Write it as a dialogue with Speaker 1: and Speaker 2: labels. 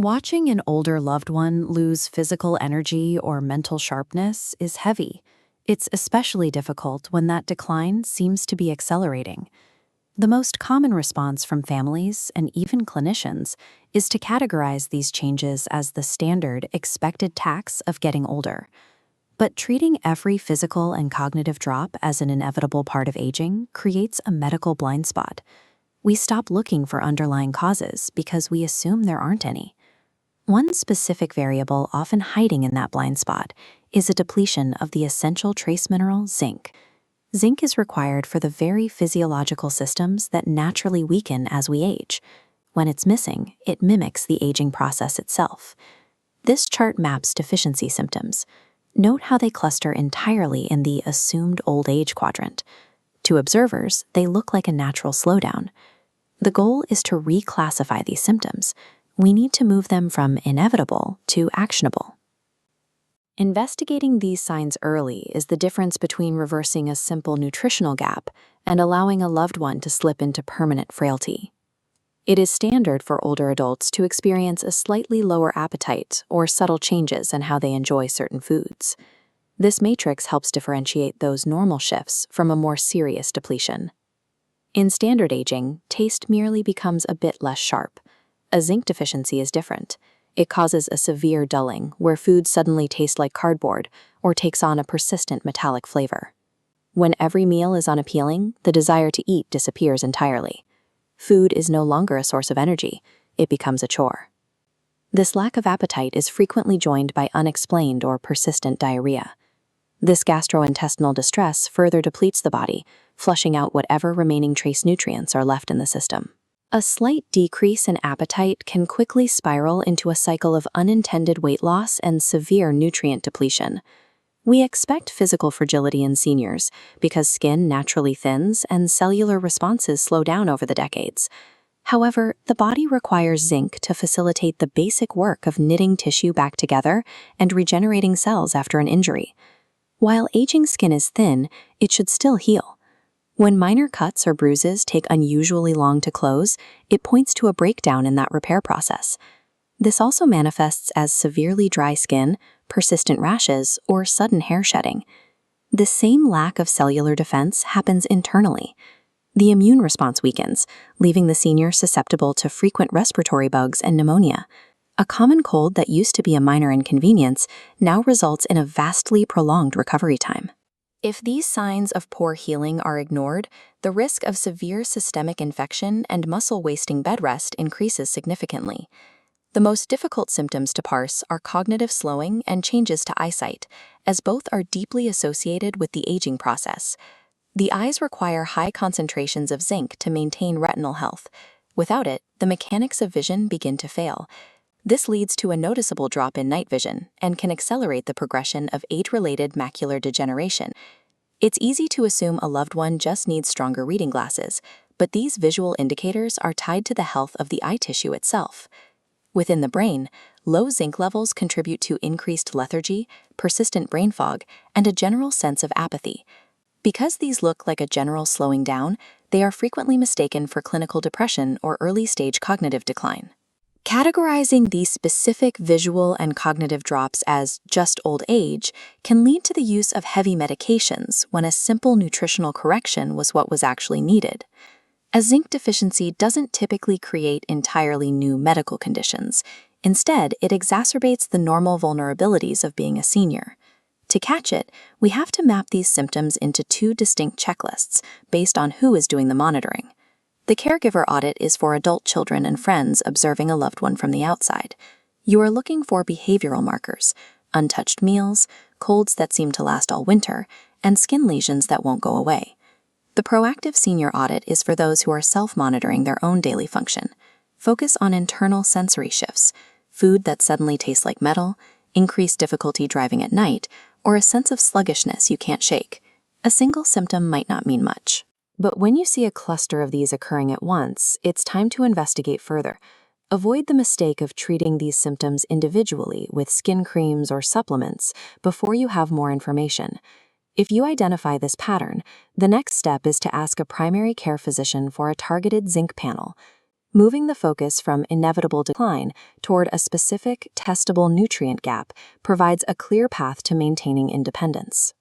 Speaker 1: Watching an older loved one lose physical energy or mental sharpness is heavy. It's especially difficult when that decline seems to be accelerating. The most common response from families and even clinicians is to categorize these changes as the standard expected tax of getting older. But treating every physical and cognitive drop as an inevitable part of aging creates a medical blind spot. We stop looking for underlying causes because we assume there aren't any. One specific variable often hiding in that blind spot is a depletion of the essential trace mineral zinc. Zinc is required for the very physiological systems that naturally weaken as we age. When it's missing, it mimics the aging process itself. This chart maps deficiency symptoms. Note how they cluster entirely in the assumed old age quadrant. To observers, they look like a natural slowdown. The goal is to reclassify these symptoms. We need to move them from inevitable to actionable. Investigating these signs early is the difference between reversing a simple nutritional gap and allowing a loved one to slip into permanent frailty. It is standard for older adults to experience a slightly lower appetite or subtle changes in how they enjoy certain foods. This matrix helps differentiate those normal shifts from a more serious depletion. In standard aging, taste merely becomes a bit less sharp. A zinc deficiency is different. It causes a severe dulling, where food suddenly tastes like cardboard or takes on a persistent metallic flavor. When every meal is unappealing, the desire to eat disappears entirely. Food is no longer a source of energy, it becomes a chore. This lack of appetite is frequently joined by unexplained or persistent diarrhea. This gastrointestinal distress further depletes the body, flushing out whatever remaining trace nutrients are left in the system. A slight decrease in appetite can quickly spiral into a cycle of unintended weight loss and severe nutrient depletion. We expect physical fragility in seniors because skin naturally thins and cellular responses slow down over the decades. However, the body requires zinc to facilitate the basic work of knitting tissue back together and regenerating cells after an injury. While aging skin is thin, it should still heal. When minor cuts or bruises take unusually long to close, it points to a breakdown in that repair process. This also manifests as severely dry skin, persistent rashes, or sudden hair shedding. The same lack of cellular defense happens internally. The immune response weakens, leaving the senior susceptible to frequent respiratory bugs and pneumonia. A common cold that used to be a minor inconvenience now results in a vastly prolonged recovery time. If these signs of poor healing are ignored, the risk of severe systemic infection and muscle-wasting bed rest increases significantly. The most difficult symptoms to parse are cognitive slowing and changes to eyesight, as both are deeply associated with the aging process. The eyes require high concentrations of zinc to maintain retinal health. Without it, the mechanics of vision begin to fail. This leads to a noticeable drop in night vision and can accelerate the progression of age-related macular degeneration. It's easy to assume a loved one just needs stronger reading glasses, but these visual indicators are tied to the health of the eye tissue itself. Within the brain, low zinc levels contribute to increased lethargy, persistent brain fog, and a general sense of apathy. Because these look like a general slowing down, they are frequently mistaken for clinical depression or early-stage cognitive decline. Categorizing these specific visual and cognitive drops as just old age can lead to the use of heavy medications when a simple nutritional correction was what was actually needed. A zinc deficiency doesn't typically create entirely new medical conditions. Instead, it exacerbates the normal vulnerabilities of being a senior. To catch it, we have to map these symptoms into two distinct checklists based on who is doing the monitoring. The caregiver audit is for adult children and friends observing a loved one from the outside. You are looking for behavioral markers, untouched meals, colds that seem to last all winter, and skin lesions that won't go away. The proactive senior audit is for those who are self-monitoring their own daily function. Focus on internal sensory shifts, food that suddenly tastes like metal, increased difficulty driving at night, or a sense of sluggishness you can't shake. A single symptom might not mean much. But when you see a cluster of these occurring at once, it's time to investigate further. Avoid the mistake of treating these symptoms individually with skin creams or supplements before you have more information. If you identify this pattern, the next step is to ask a primary care physician for a targeted zinc panel. Moving the focus from inevitable decline toward a specific, testable nutrient gap provides a clear path to maintaining independence.